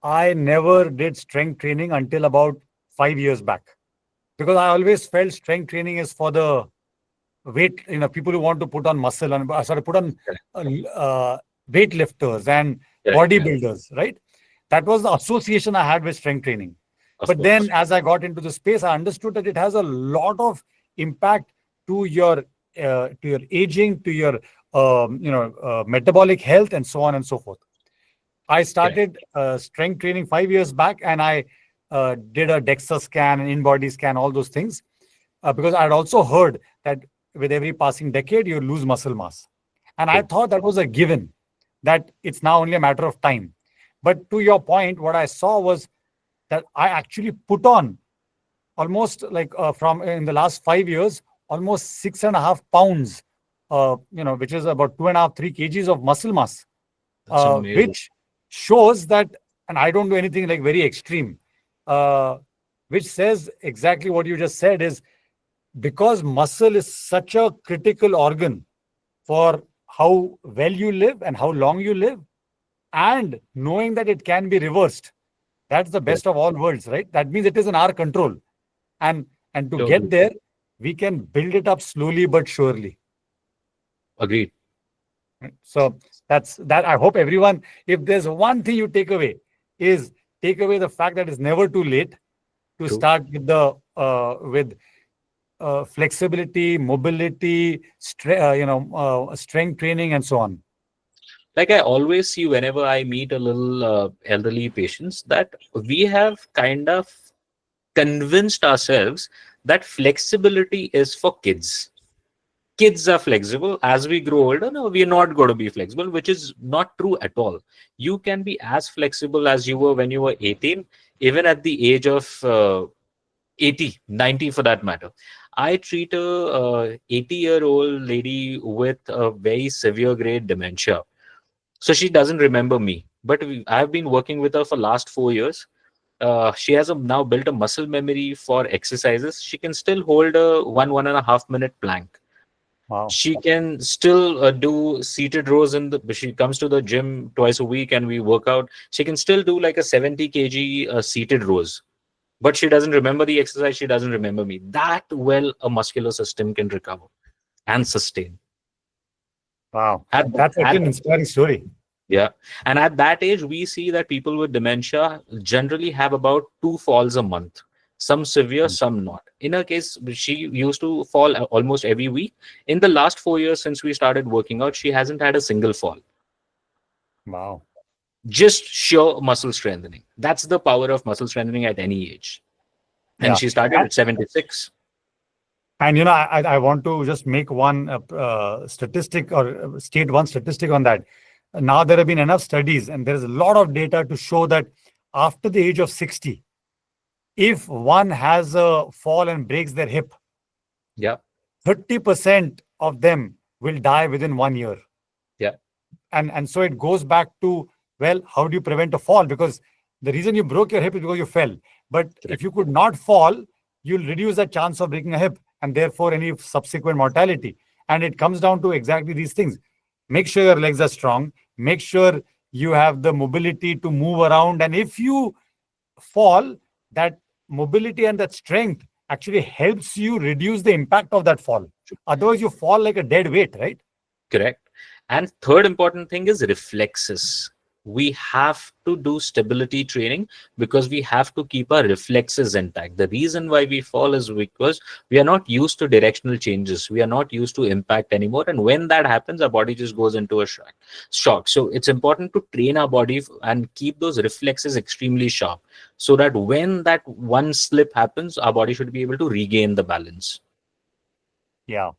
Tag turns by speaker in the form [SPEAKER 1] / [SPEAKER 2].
[SPEAKER 1] I never did strength training until about 5 years back, because I always felt strength training is for the weight, people who want to put on muscle and put on
[SPEAKER 2] Correct.
[SPEAKER 1] weightlifters and
[SPEAKER 2] Correct. Yeah.
[SPEAKER 1] bodybuilders, right? That was the association I had with strength training.
[SPEAKER 2] Of
[SPEAKER 1] But then
[SPEAKER 2] course.
[SPEAKER 1] as I got into the space, I understood that it has a lot of impact to your aging, to your metabolic health, and so on and so forth. I
[SPEAKER 2] Correct.
[SPEAKER 1] started strength training 5 years back, and I did a DEXA scan and in-body scan, all those things, because I had also heard that with every passing decade, you lose muscle mass. And I
[SPEAKER 2] True.
[SPEAKER 1] thought that was a given, that it's now only a matter of time. But to your point, what I saw was that I actually put on almost like from in the last 5 years, almost 6.5 pounds, which is about 2.5, 3 kgs of muscle mass,
[SPEAKER 2] That's amazing.
[SPEAKER 1] which shows that, and I don't do anything like very extreme, uh, which says exactly what you just said is, because muscle is such a critical organ for how well you live and how long you live, and knowing that it can be reversed, that's the
[SPEAKER 2] Correct.
[SPEAKER 1] best of all worlds, right? That means it is in our control. And to get
[SPEAKER 2] Totally.
[SPEAKER 1] there, we can build it up slowly but surely.
[SPEAKER 2] Agreed.
[SPEAKER 1] Right? So that's that. I hope everyone, if there's one thing you take away, is take away the fact that it's never too late to
[SPEAKER 2] True.
[SPEAKER 1] start with the with flexibility, mobility, strength training, and so on.
[SPEAKER 2] Like I always see whenever I meet a little elderly patients that we have kind of convinced ourselves that flexibility is for kids. Kids are flexible. As we grow older, no, we're not going to be flexible, which is not true at all. You can be as flexible as you were when you were 18, even at the age of 80, 90 for that matter. I treat a 80-year-old lady with a very severe grade dementia. So she doesn't remember me, but I've been working with her for last 4 years. She has now built a muscle memory for exercises. She can still hold a 1.5 minute plank.
[SPEAKER 1] Wow.
[SPEAKER 2] She can still do seated rows in the. She comes to the gym twice a week and we work out. She can still do like a 70 kg seated rows, but she doesn't remember the exercise. She doesn't remember me. That well, a muscular system can recover and sustain.
[SPEAKER 1] Wow.
[SPEAKER 2] At
[SPEAKER 1] That's actually
[SPEAKER 2] at
[SPEAKER 1] an inspiring story.
[SPEAKER 2] Yeah. And at that age, we see that people with dementia generally have about 2 falls a month, some severe, some not. In her case, she used to fall almost every week. In the last 4 years since we started working out, she hasn't had a single fall.
[SPEAKER 1] Wow.
[SPEAKER 2] Just sheer muscle strengthening. That's the power of muscle strengthening at any age. And
[SPEAKER 1] Yeah.
[SPEAKER 2] she started
[SPEAKER 1] And,
[SPEAKER 2] at 76.
[SPEAKER 1] and I want to just make one statistic, or state one statistic on that. Now there have been enough studies, and there is a lot of data to show that after the age of 60, if one has a fall and breaks their hip,
[SPEAKER 2] Yeah.
[SPEAKER 1] 30% of them will die within 1 year.
[SPEAKER 2] Yeah.
[SPEAKER 1] And so it goes back to, well, how do you prevent a fall? Because the reason you broke your hip is because you fell. But if
[SPEAKER 2] Correct.
[SPEAKER 1] you could not fall, you'll reduce the chance of breaking a hip, and therefore any subsequent mortality. And it comes down to exactly these things. Make sure your legs are strong, make sure you have the mobility to move around, and if you fall, that mobility and that strength actually helps you reduce the impact of that fall. Otherwise you fall like a dead weight, right?
[SPEAKER 2] Correct. And third important thing is reflexes. We have to do stability training because we have to keep our reflexes intact. The reason why we fall is because we are not used to directional changes. We are not used to impact anymore. And when that happens, our body just goes into a shock. So it's important to train our body and keep those reflexes extremely sharp so that when that one slip happens, our body should be able to regain the balance.
[SPEAKER 1] Yeah.